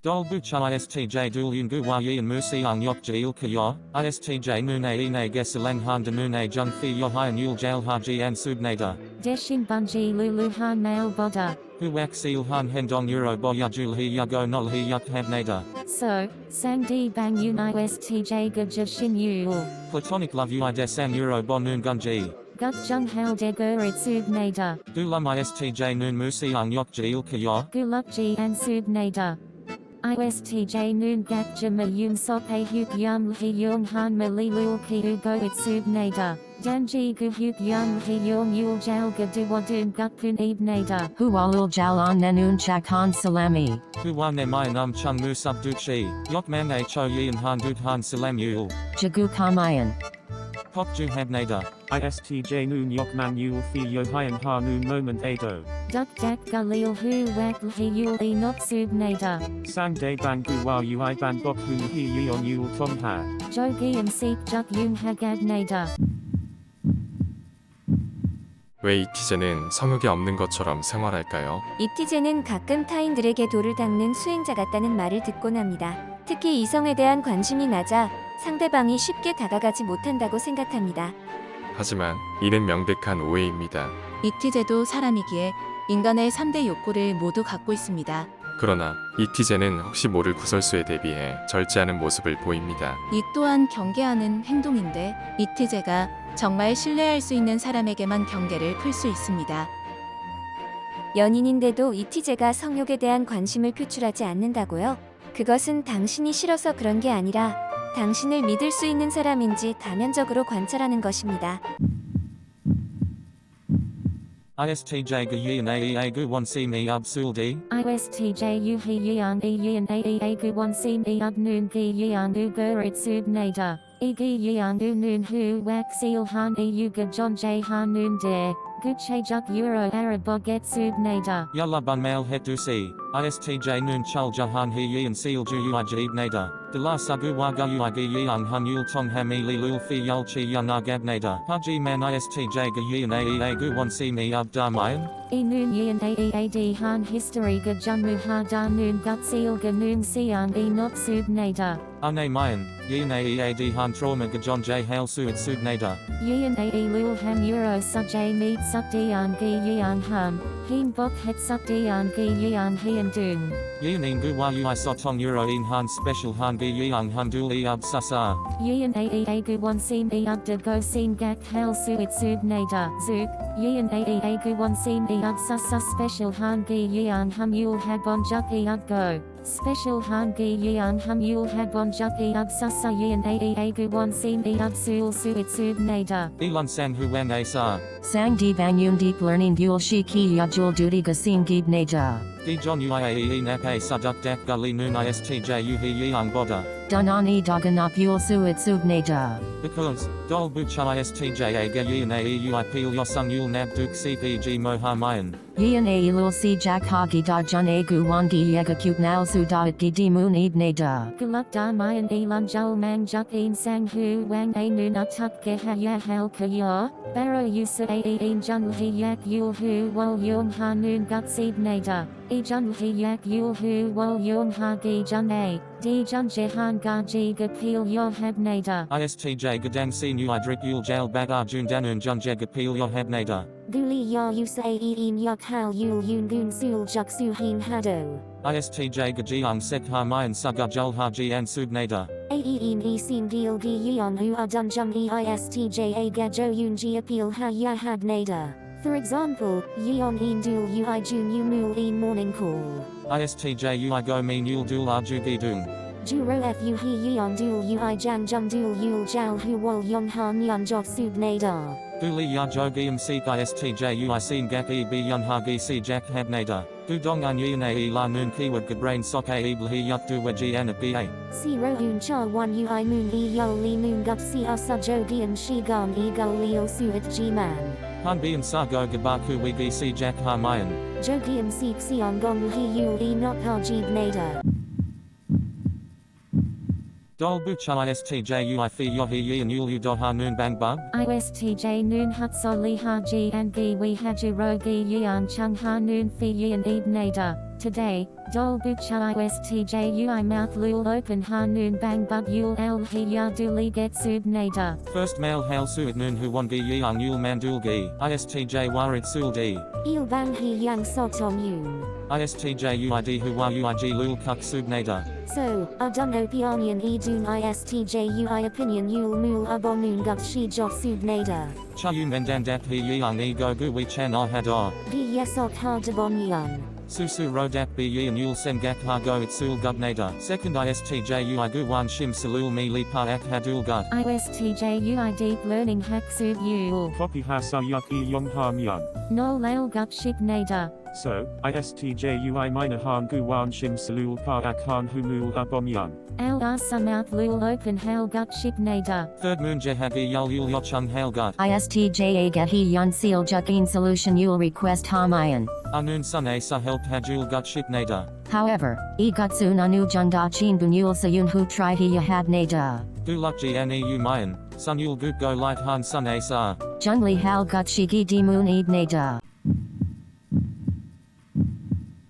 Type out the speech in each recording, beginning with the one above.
Dol bucha istj dul yungu wa yin musi ang yok jil kayo, istj nune ine gesalang han de nune jung fi yohyan yul jail haji an subnada. Deshin bunji lulu han mail boda. Hu wak seal han hendong euro boya jul hi yago nol hi yuk habnada. So, sang di bang un istj gaja shin yul. Platonic love ui desang euro bonun gunji. Gut jung hal de gurit subnada. Dulum istj nun musi ang yok jil kayo. Gulukji and subnada. ISTJ noon gak jama yum sok a huk yum hi yung han mali lul ki u go it subnada. Danji gu huk yum hi yung yul jal ga duwadun gukpun ibnada. Hualul jalan nenun chakhan salami. Huwa ne mayan chung mu sub duchi. Yok man a cho yin han dut han salam yul. Jagu kamayan. Pok ju habnada. ISTJ noon yok man yul fi yohyan ha noon moment ado. Duk dak galil hu wak hi yul e not subnada. Sang de bang gu wa ui ban bok hu hi yon yul tom ha. Jogi and seek juk yung hagadnada. 왜 이티제는 성욕이 없는 것처럼 생활할까요? 이티제는 가끔 타인들에게 돌을 닦는 수행자 같다는 말을 듣곤 합니다. 특히 이성에 대한 관심이 낮아 상대방이 쉽게 다가가지 못한다고 생각합니다. 하지만 이는 명백한 오해입니다. 이티제도 사람이기에 인간의 3대 욕구를 모두 갖고 있습니다. 그러나 이티제는 혹시 모를 구설수에 대비해 절제하는 모습을 보입니다. 이 또한 경계하는 행동인데 이티제가 정말 신뢰할 수 있는 사람에게만 경계를 풀 수 있습니다. 연인인데도 이티제가 성욕에 대한 관심을 표출하지 않는다고요? 그것은 당신이 싫어서 그런 게 아니라 당신을 믿을 수 있는 사람인지 다면적으로 관찰하는 것입니다. ISTJ gu yin aea gu one si me ab sul di. ISTJ yuhi yan e yin aea gu one sim e ab noon gi yan u gurit subnada. E gi yan u noon hu wak seal han e yuga john j han noon de. Guche juk euro araboget subnada. Yalla bun mail het du si. ISTJ nun chul jahan hi yin seal ju ui jib nada. De la sagu waga ui gi yang hun yul tong ham e li lul fi yul chi yan agabnada. Haji man ISTJ gu yin aea gu one si me ab da mayan. E noon yin aad han history ga junmu ha da noon gut seal ga noon sian e not subnada. Ane mayan, yin aead han trauma ga john j hail suit subnada. Yin ae lul ham euro suje meet suk dian gi yan hum. Heen bok het suk dian gi yan hien dung. Yin in gu wa ui sotong euro in han special han gi yang hun dul e ab sasa. Yin aea gu one sim e ab de go sin gak hel suit subnada. Zook. Yin aea gu one sim e ab sasa special han gi yan hum yul habon juk e ab go. Special han gi yan hum yul habon juk e ab sasa yin aea gu one sim e ab sul suit subnada. Elon sang huang a sa. Sang di bangyun deep learning gul shi ki yajul duty gasin gib neja. Di john uiae nap a saduk dak gully noon istj uhi yang boda. Danani daganap yul suit sub neja. Because, dol bucha istj a ga yin a ui peel yosung yul nab duk cpg moha mayan. Yin a ilul si jak hagi da jun a gu wangi yega cute nal su da it gidi moon ib neja. Guluk da mayan elan jul mang juk een sang hu wang a noon utuk ge ha ya hel kaya. Baro yusa a een jun hi yak yul hu wol yung ha noon gut seed nada. E jun hi yak yul hu wol yung ha gi jun a. Di jun jehan ga ji ga peel yo heb nada. ISTJ gadang si nui drik yul jail bagar jun danun jun je gapil yo habnada. Guli ya yusa a een yuk hal yul yun gun sul juk su hin hado. ISTJ gajiang sek ha mayan suga jul haji an subnada. Aeen e sin deal gi yon hu adun jung e istj a gajo yun ji appeal ha ya had nada. For example, yeon een dul ui jun yu mul een morning call. ISTJ ui go mean yul dul arjugi dung. Juro fu he yeon dul ui jang jung dul yul jal hu wol yong han yun jok sub nada. Duli ya jogium seek ISTJ ui sin gak e b yun hagi si jak habnada. Du dong an yin a la noon kiwad gabrain sok a ebl hi yuk du waji an at ba. Si rohun cha one ui moon e yo li moon gup si asa jogium shi gon e go leo suit g man. Han bien sa go gabaku wigi si jak ha mayan. Jogium seek sion gong he yul e not ha jib nada. Dol bucha ISTJ ui fi yohi yin yul u doha noon bang bug. ISTJ noon hutso li ha ji and gi we hajiro gi yan chung ha noon fi yin ib nada. Today, dol bucha istjui mouth lul open ha noon bang bub yul el he ya duli get sub nader. First male hail suit noon who won gi yang yul mandul gi. ISTJ warit sul d. Il bang he yang sotom yun. ISTJ uid who wa uig lul kuk sub nader. So, aduno pionian edun istjui opinion yul mul abonun gut shi jok sub nader. Chayun mendandap he yang e go gu we chan ah hadar. Di yesok ha debon yan. Susu rodap be yi and yul sengak ha go it sul gub nader. Second ISTJ ui gu wan shim salul mi li pa ak hadul gut. ISTJUI deep learning hack sub yul. Copy ha sa yuk e yong ha myun. No lail gut ship nader. So, ISTJUI minor han gu wan shim salul pa ak han humul abom yun. Al mouth lul open hail gut ship nader. Third moon jehagi yul yul yochung hail gut. ISTJ gahi yun seal jukin solution you'll request hamayan. Anun sun a sa help hadul gut ship nader. However, e gutsun anu junda chin bunyul sayun hu try he yahad nada. Gu luk gneu mayan. Sun yul gut go light han sun a sa. Junli hal gut shigi di moon eid nada.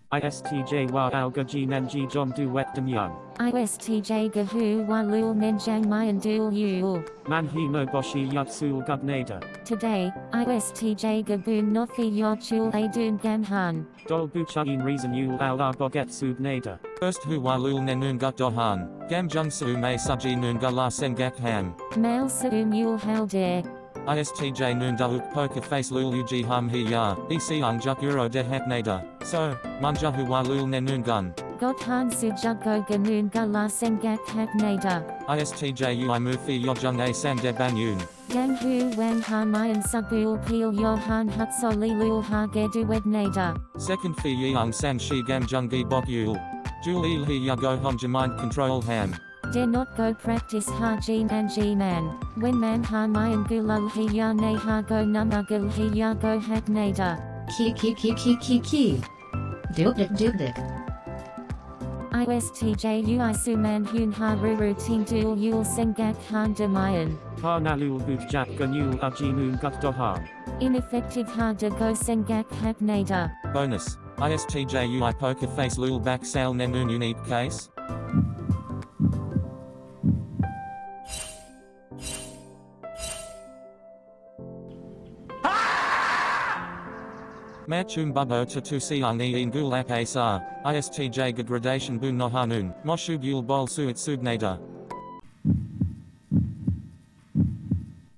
ISTJ wa alga ji nenji jom du wet dem yun. ISTJ gahu wa lul menjang mayan dul yul. Man he no boshi yuk sul gub nada. Today, ISTJ gabun nothi yochul adun gamhan. Dol bucha in reason yul al boget sub nada. First hu wa lul nenun gut dohan. Gam jung su may suji nun gala sengak ham. Mal saum yul halde. ISTJ noon da uk poker face lul uji hum he ya. EC ung juk euro de hep nader. So, munja hu wa lul nenun gun. Got han sujago ganun gala sengak hak nader. ISTJ ui mufi yojung a sam de banyun. Gang hu wang ha mayan subul peel yohan hut soli lul ha gedu wed nader. Second fi yeung san shi gam jungi bok yul. Jul il he ya go hom mind control ham. De not go practice ha jin and g man. When man ha mayan gulul he ya ne ha go numagul he ya go hak nader. Ki. Dubdik. ISTJ ui suman hun ha ruru ting dul yul sengak han de mayan. Ha na lul buch jak ganul aji noon gut dohan. Ineffective ha de go sengak hak nader. Bonus. ISTJ ui poker face lul back sale nenun unique case. Machum bubbo to siang in gulak asar. ISTJ gradation bun no hanun. Moshub yul bol suit subnader.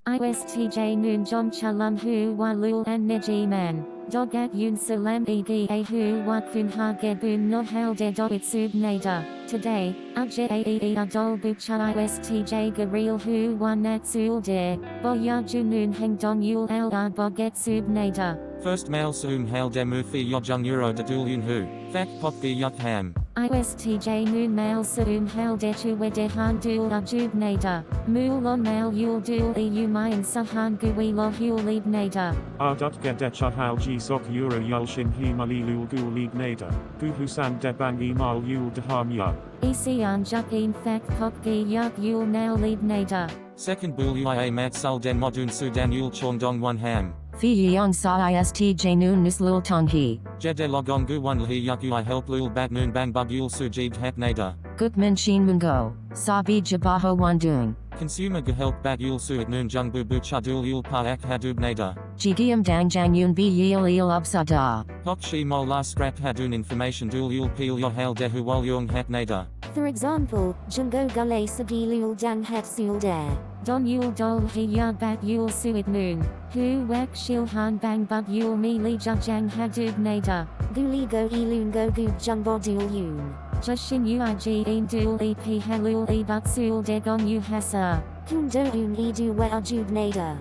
ISTJ noon jom chalam hu wa lul and neji man. Dogat yun salam egi a hu wa kun ha gebun no hal de doit subnader. Today, aje aee adol bucha ISTJ garil hu wa nat sul de. Boya junun heng don yul al boget subnader. First male sum hail demu fi yojung euro de dul yun hu. Fak pop gi yuk ham. ISTJ noon mail sum hal de chu wede han dul ajub nader. Mul on mail yul dul eu mayan sahan gui lo hul lead nader. Gedecha hal ji sok euro yul shin he mali lul gul league nada. Gu husan debang e mal yul de ham yun. Isian juk in fak pop gi yuk yul nail lead nader. Second bul uia mat sul den modun sudan yul chondong one ham. Fi yong sa ISTJ noon nuslul tong he. Jede logong gu one hi yuk ui help lul bat noon bang bug yul sujib hap nader. Gukman shin mungo. Sabi jabaho wandung. Consumer ga help bat yul suit noon jung bu bu chadul yul pa ak hadub nader. Jigiam dangjang yun bi yil upsada. Hok shi mol la scrap hadun information dul yul peel yo hail dehu wal yung hap nader. For example, jungo gale sagi lul dang hat sul dare. Don yul dol he ya bat yul suit noon. Hu wek shil han bang bug yul mi li jang hadub nader. Guli go ilun go gu jung bodul yun. Jushin uig in dul ep halul e but sul degon u hasa. Kun do un edu we ajub nader.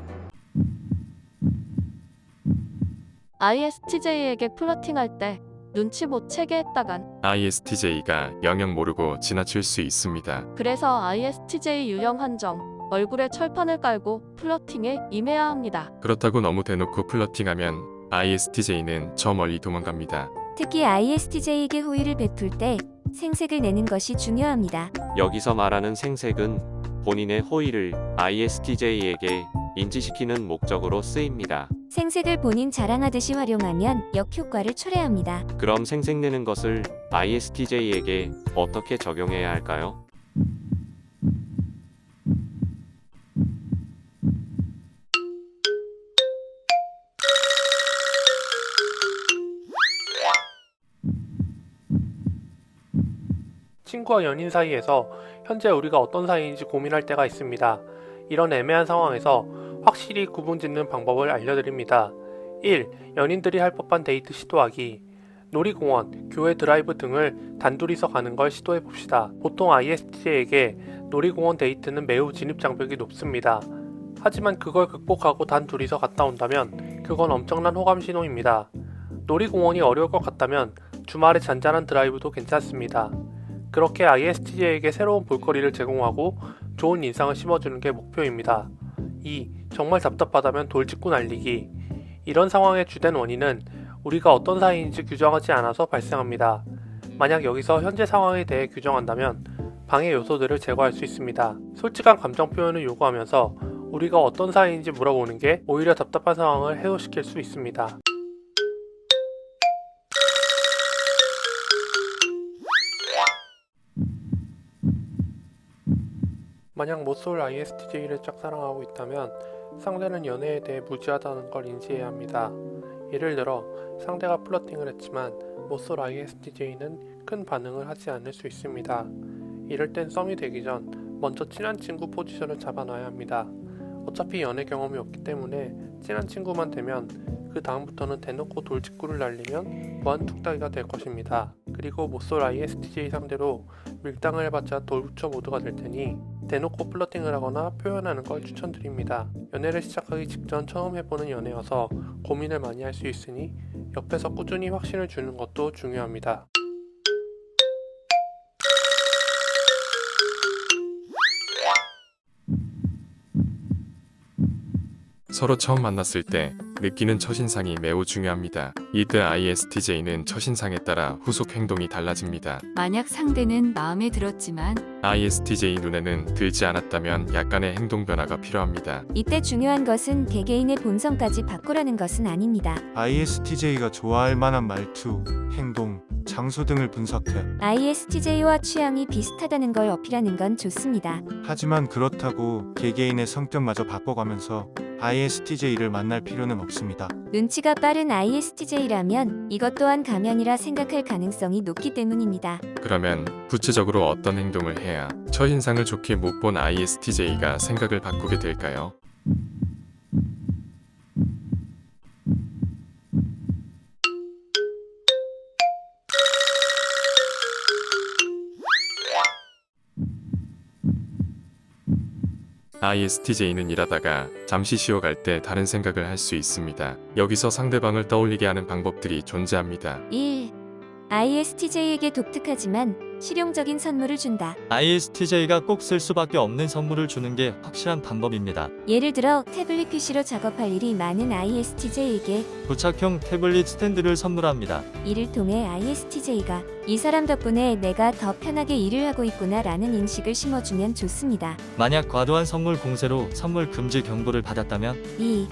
ISTJ에게 플러팅할 때 눈치 못 채게 했다간 ISTJ가 영영 모르고 지나칠 수 있습니다. 그래서 ISTJ 유형 한정 얼굴에 철판을 깔고 플러팅에 임해야 합니다. 그렇다고 너무 대놓고 플러팅하면 ISTJ는 저 멀리 도망갑니다. 특히 ISTJ에게 호의를 베풀 때 생색을 내는 것이 중요합니다. 여기서 말하는 생색은 본인의 호의를 ISTJ에게 인지시키는 목적으로 쓰입니다. 생색을 본인 자랑하듯이 활용하면 역효과를 초래합니다. 그럼 생색내는 것을 ISTJ에게 어떻게 적용해야 할까요? 친구와 연인 사이에서 현재 우리가 어떤 사이인지 고민할 때가 있습니다. 이런 애매한 상황에서 확실히 구분짓는 방법을 알려드립니다. 1. 연인들이 할 법한 데이트 시도하기. 놀이공원, 교회 드라이브 등을 단둘이서 가는 걸 시도해봅시다. 보통 ISTJ에게 놀이공원 데이트는 매우 진입장벽이 높습니다. 하지만 그걸 극복하고 단둘이서 갔다 온다면 그건 엄청난 호감 신호입니다. 놀이공원이 어려울 것 같다면 주말에 잔잔한 드라이브도 괜찮습니다. 그렇게 ISTJ에게 새로운 볼거리를 제공하고 좋은 인상을 심어주는 게 목표입니다. 2. 정말 답답하다면 돌직구 날리기. 이런 상황의 주된 원인은 우리가 어떤 사이인지 규정하지 않아서 발생합니다. 만약 여기서 현재 상황에 대해 규정한다면 방해 요소들을 제거할 수 있습니다. 솔직한 감정 표현을 요구하면서 우리가 어떤 사이인지 물어보는 게 오히려 답답한 상황을 해소시킬 수 있습니다. 만약 모쏠 ISTJ를 짝사랑하고 있다면 상대는 연애에 대해 무지하다는 걸 인지해야 합니다. 예를 들어 상대가 플러팅을 했지만 모쏠 ISTJ는 큰 반응을 하지 않을 수 있습니다. 이럴 땐 썸이 되기 전 먼저 친한 친구 포지션을 잡아놔야 합니다. 어차피 연애 경험이 없기 때문에 친한 친구만 되면 그 다음부터는 대놓고 돌직구를 날리면 무한뚝딱이가 될 것입니다. 그리고 모쏠 ISTJ 상대로 밀당을 해봤자 돌부처 모드가 될 테니 대놓고 플러팅을 하거나 표현하는 걸 추천드립니다. 연애를 시작하기 직전 처음 해보는 연애여서 고민을 많이 할 수 있으니 옆에서 꾸준히 확신을 주는 것도 중요합니다. 서로 처음 만났을 때 느끼는 첫인상이 매우 중요합니다. 이때 ISTJ는 첫인상에 따라 후속 행동이 달라집니다. 만약 상대는 마음에 들었지만 ISTJ 눈에는 들지 않았다면 약간의 행동 변화가 필요합니다. 이때 중요한 것은 개개인의 본성까지 바꾸라는 것은 아닙니다. ISTJ가 좋아할 만한 말투, 행동, 장소 등을 분석해. ISTJ와 취향이 비슷하다는 걸 어필하는 건 좋습니다. 하지만 그렇다고 개개인의 성격마저 바꿔가면서 ISTJ를 만날 필요는 없습니다. 눈치가 빠른 ISTJ라면 이것 또한 가면이라 생각할 가능성이 높기 때문입니다. 그러면 구체적으로 어떤 행동을 해야 첫인상을 좋게 못 본 ISTJ가 생각을 바꾸게 될까요? ISTJ는 일하다가 잠시 쉬어갈 때 다른 생각을 할 수 있습니다. 여기서 상대방을 떠올리게 하는 방법들이 존재합니다. 1. ISTJ에게 독특하지만 실용적인 선물을 준다. ISTJ가 꼭 쓸 수밖에 없는 선물을 주는 게 확실한 방법입니다. 예를 들어 태블릿 PC로 작업할 일이 많은 ISTJ에게 부착형 태블릿 스탠드를 선물합니다. 이를 통해 ISTJ가 이 사람 덕분에 내가 더 편하게 일을 하고 있구나 라는 인식을 심어주면 좋습니다. 만약 과도한 선물 공세로 선물 금지 경고를 받았다면 2.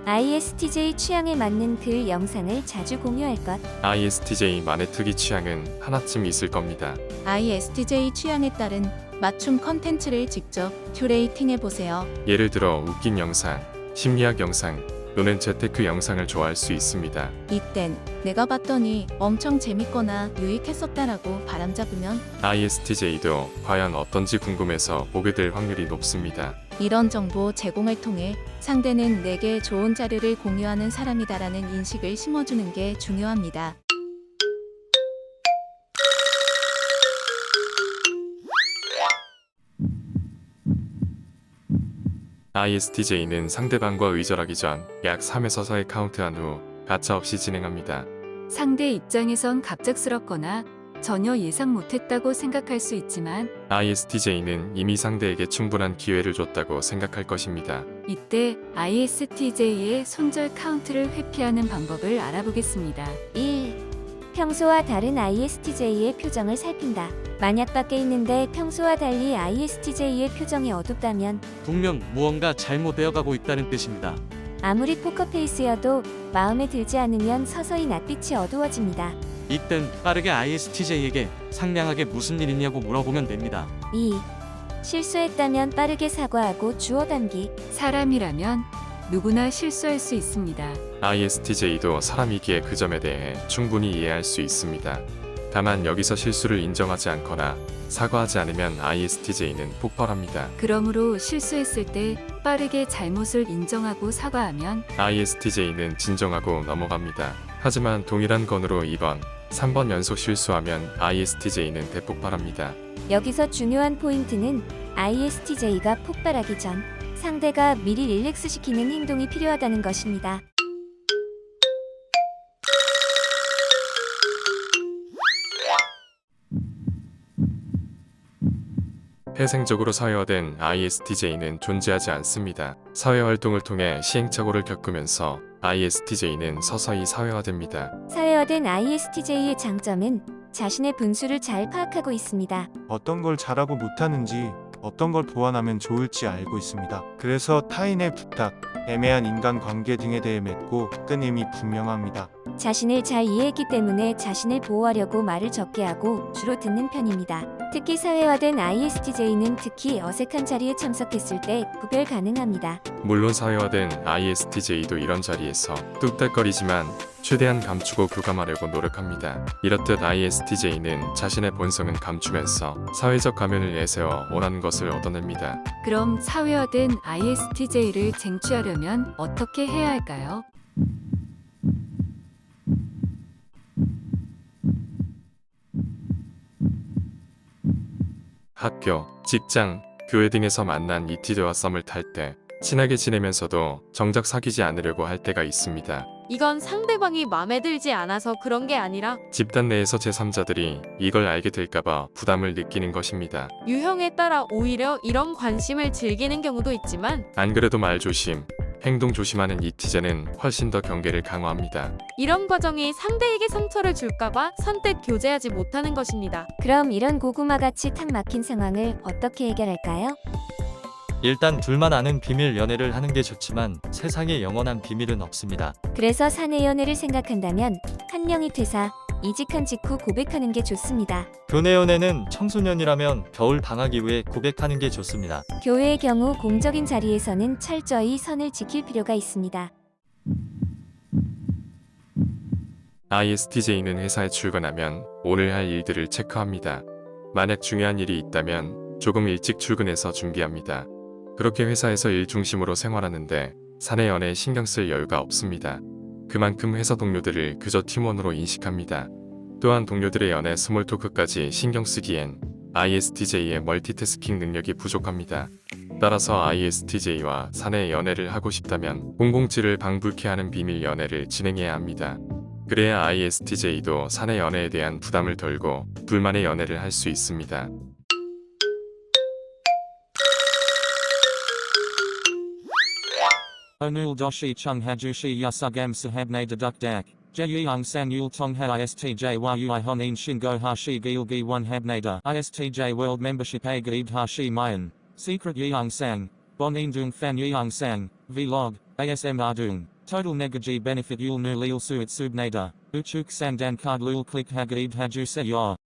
ISTJ 취향에 맞는 글 영상을 자주 공유할 것. ISTJ만의 특이 취향은 하나쯤 있을 겁니다. ISTJ 취향에 따른 맞춤 컨텐츠를 직접 큐레이팅해보세요. 예를 들어 웃긴 영상, 심리학 영상 또는 재테크 영상을 좋아할 수 있습니다. 이땐 내가 봤더니 엄청 재밌거나 유익했었다라고 바람잡으면 ISTJ도 과연 어떤지 궁금해서 보게 될 확률이 높습니다. 이런 정보 제공을 통해 상대는 내게 좋은 자료를 공유하는 사람이다라는 인식을 심어주는 게 중요합니다. ISTJ는 상대방과 의절하기 전 약 3에서 4회 카운트한 후 가차 없이 진행합니다. 상대 입장에선 갑작스럽거나 전혀 예상 못했다고 생각할 수 있지만 ISTJ는 이미 상대에게 충분한 기회를 줬다고 생각할 것입니다. 이때 ISTJ의 손절 카운트를 회피하는 방법을 알아보겠습니다. 1. 평소와 다른 ISTJ의 표정을 살핀다. 만약 밖에 있는데 평소와 달리 ISTJ의 표정이 어둡다면 분명 무언가 잘못되어 가고 있다는 뜻입니다. 아무리 포커페이스여도 마음에 들지 않으면 서서히 낯빛이 어두워집니다. 이땐 빠르게 ISTJ에게 상냥하게 무슨 일 있냐고 물어보면 됩니다. 2. 실수했다면 빠르게 사과하고 주워 담기. 사람이라면 누구나 실수할 수 있습니다. ISTJ도 사람이기에 그 점에 대해 충분히 이해할 수 있습니다. 다만 여기서 실수를 인정하지 않거나 사과하지 않으면 ISTJ는 폭발합니다. 그러므로 실수했을 때 빠르게 잘못을 인정하고 사과하면 ISTJ는 진정하고 넘어갑니다. 하지만 동일한 건으로 2번, 3번 연속 실수하면 ISTJ는 대폭발합니다. 여기서 중요한 포인트는 ISTJ가 폭발하기 전 상대가 미리 릴렉스 시키는 행동이 필요하다는 것입니다. 태생적으로 사회화된 ISTJ는 존재하지 않습니다. 사회활동을 통해 시행착오를 겪으면서 ISTJ는 서서히 사회화됩니다. 사회화된 ISTJ의 장점은 자신의 분수를 잘 파악하고 있습니다. 어떤 걸 잘하고 못하는지, 어떤 걸 보완하면 좋을지 알고 있습니다. 그래서 타인의 부탁, 애매한 인간관계 등에 대해 맺고 끊임이 분명합니다. 자신을 잘 이해했기 때문에 자신을 보호하려고 말을 적게 하고 주로 듣는 편입니다. 특히 사회화된 ISTJ는 특히 어색한 자리에 참석했을 때 구별 가능합니다. 물론 사회화된 ISTJ도 이런 자리에서 뚝딱거리지만 최대한 감추고 교감하려고 노력합니다. 이렇듯 ISTJ는 자신의 본성은 감추면서 사회적 가면을 내세워 원하는 것을 얻어냅니다. 그럼 사회화된 ISTJ를 쟁취하려면 어떻게 해야 할까요? 학교, 직장, 교회 등에서 만난 ETJ와 썸을 탈 때 친하게 지내면서도 정작 사귀지 않으려고 할 때가 있습니다. 이건 상대방이 마음에 들지 않아서 그런 게 아니라 집단 내에서 제3자들이 이걸 알게 될까봐 부담을 느끼는 것입니다. 유형에 따라 오히려 이런 관심을 즐기는 경우도 있지만 안 그래도 말 조심, 행동 조심하는 ETJ는 훨씬 더 경계를 강화합니다. 이런 과정이 상대에게 상처를 줄까봐 선뜻 교제하지 못하는 것입니다. 그럼 이런 고구마같이 탁 막힌 상황을 어떻게 해결할까요? 일단 둘만 아는 비밀 연애를 하는 게 좋지만 세상에 영원한 비밀은 없습니다. 그래서 사내 연애를 생각한다면 한 명이 퇴사, 이직한 직후 고백하는 게 좋습니다. 교내 연애는 청소년이라면 겨울 방학 이후에 고백하는 게 좋습니다. 교회의 경우 공적인 자리에서는 철저히 선을 지킬 필요가 있습니다. ISTJ는 회사에 출근하면 오늘 할 일들을 체크합니다. 만약 중요한 일이 있다면 조금 일찍 출근해서 준비합니다. 그렇게 회사에서 일 중심으로 생활하는데 사내 연애에 신경 쓸 여유가 없습니다. 그만큼 회사 동료들을 그저 팀원으로 인식합니다. 또한 동료들의 연애 스몰 토크까지 신경 쓰기엔 ISTJ의 멀티태스킹 능력이 부족합니다. 따라서 ISTJ와 사내 연애를 하고 싶다면 007을 방불케 하는 비밀 연애를 진행해야 합니다. 그래야 ISTJ도 사내 연애에 대한 부담을 덜고 둘만의 연애를 할 수 있습니다. Onul doshi chung hajushi yasugam sahabne deduk dak. Jeyang san yul tongha ISTJ yui honin shingo hashi gilgi 1 habnada. ISTJ world membership a gaib hashi mayan. Secret yang sang. Bon indung fan yang sang. Vlog. ASM ardung. Total negaji benefit yul nu lil suit subnada. Uchuk sang dan card lul click hagaib hajuse ya.